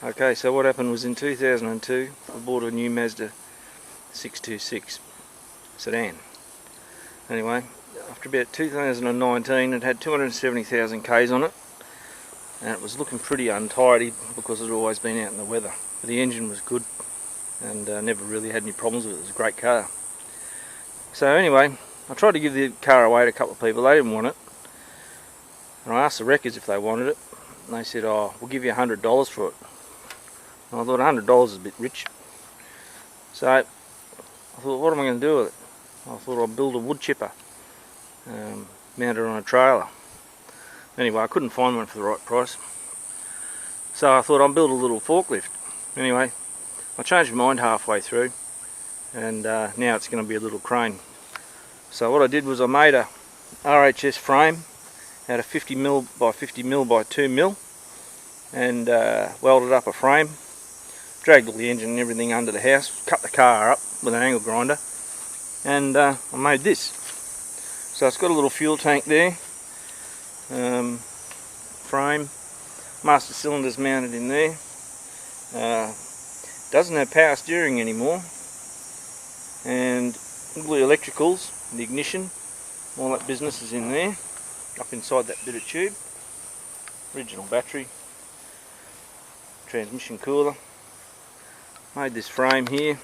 Okay, so what happened was in 2002 I bought a new Mazda 626 sedan. Anyway, after about 2019 it had 270,000 k's on it, and it was looking pretty untidy because it had always been out in the weather. But the engine was good and never really had any problems with it. It was a great car. So anyway, I tried to give the car away to a couple of people. They didn't want it, and I asked the wreckers if they wanted it, and they said, "Oh, we'll give you $100 for it." And I thought $100 is a bit rich, so I thought, what am I going to do with it? I thought I'd build a wood chipper mounted on a trailer. Anyway, I couldn't find one for the right price, so I thought I'd build a little forklift. Anyway, I changed my mind halfway through, and now it's going to be a little crane. So what I did was I made a RHS frame out of 50mm by 50mm by 2mm, and welded up a frame, dragged all the engine and everything under the house, cut the car up with an angle grinder, and I made this. So it's got a little fuel tank there, frame, master cylinders mounted in there, doesn't have power steering anymore, and all the electricals, the ignition, all that business is in there, up inside that bit of tube. Original battery, transmission cooler. Made this frame here,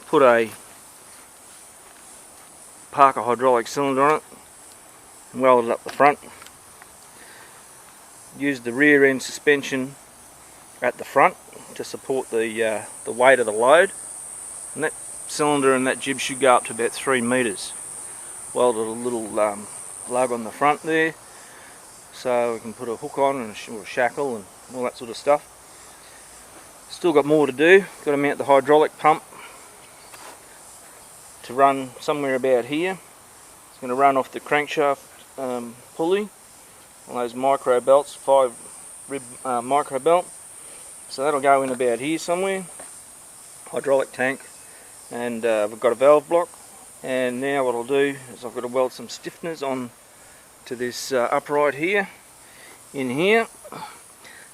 put a Parker hydraulic cylinder on it, and welded up the front. Used the rear end suspension at the front to support the weight of the load, and that cylinder and that jib should go up to about 3 meters. Welded a little lug on the front there, so we can put a hook on and a shackle and all that sort of stuff. Still got more to do. Got to mount the hydraulic pump to run somewhere about here. It's going to run off the crankshaft pulley on those micro belts, 5 rib micro belt. So that'll go in about here somewhere. Hydraulic tank, and I've got a valve block. And now what I'll do is I've got to weld some stiffeners on to this upright here, in here,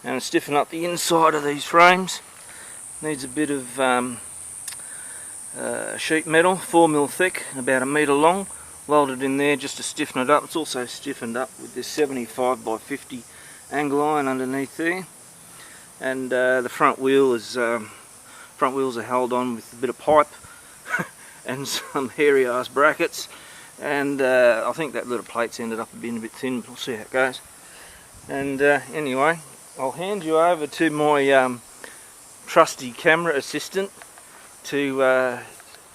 and stiffen up the inside of these frames. Needs a bit of sheet metal, 4mm thick, about 1 metre long, welded in there just to stiffen it up. It's also stiffened up with this 75 by 50 angle iron underneath there, and the front wheels are held on with a bit of pipe and some hairy ass brackets, and I think that little plate's ended up being a bit thin, but we'll see how it goes. And anyway, I'll hand you over to my trusty camera assistant to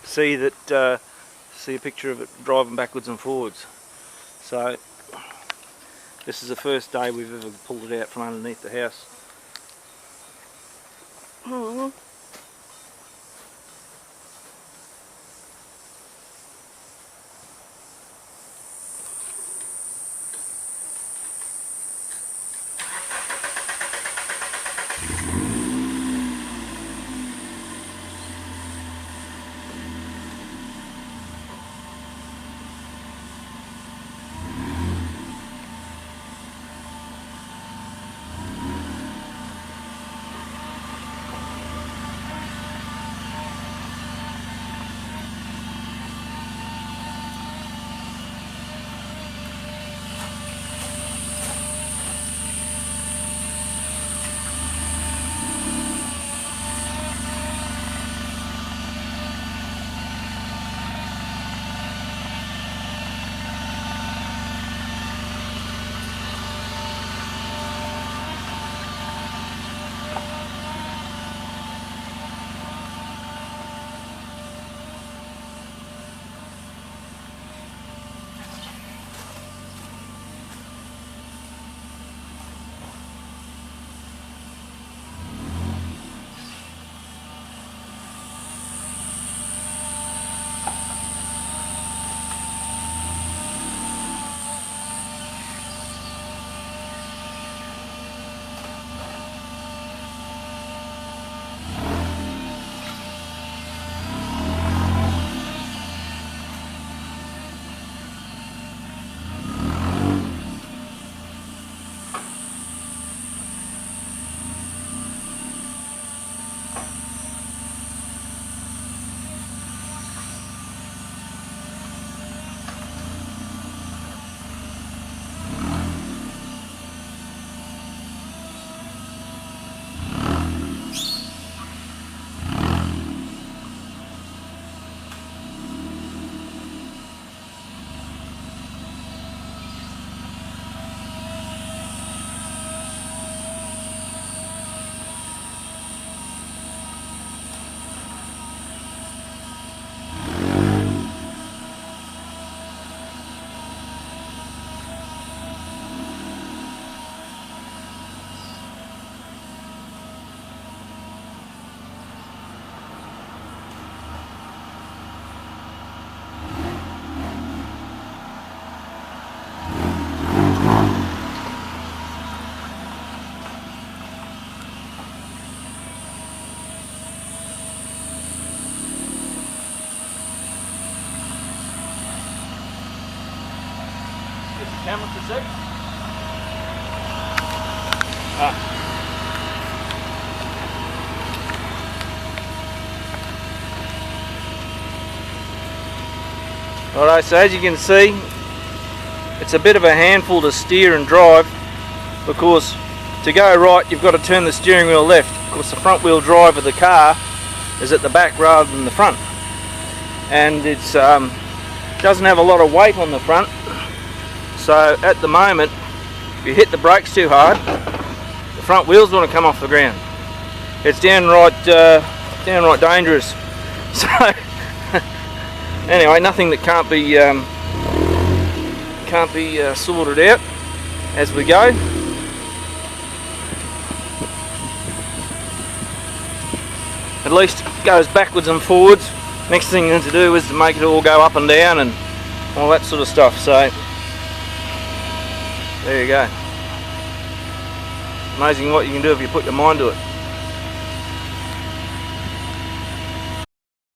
see a picture of it driving backwards and forwards. So this is the first day we've ever pulled it out from underneath the house. camera for a sec. Alright, so as you can see, it's a bit of a handful to steer and drive, because to go right you've got to turn the steering wheel left. Of course, the front wheel drive of the car is at the back rather than the front, and it's doesn't have a lot of weight on the front, so at the moment if you hit the brakes too hard, the front wheels want to come off the ground. It's downright dangerous. So anyway, nothing that can't be sorted out as we go. At least it goes backwards and forwards. Next thing to do is to make it all go up and down and all that sort of stuff. So there you go. Amazing what you can do if you put your mind to it.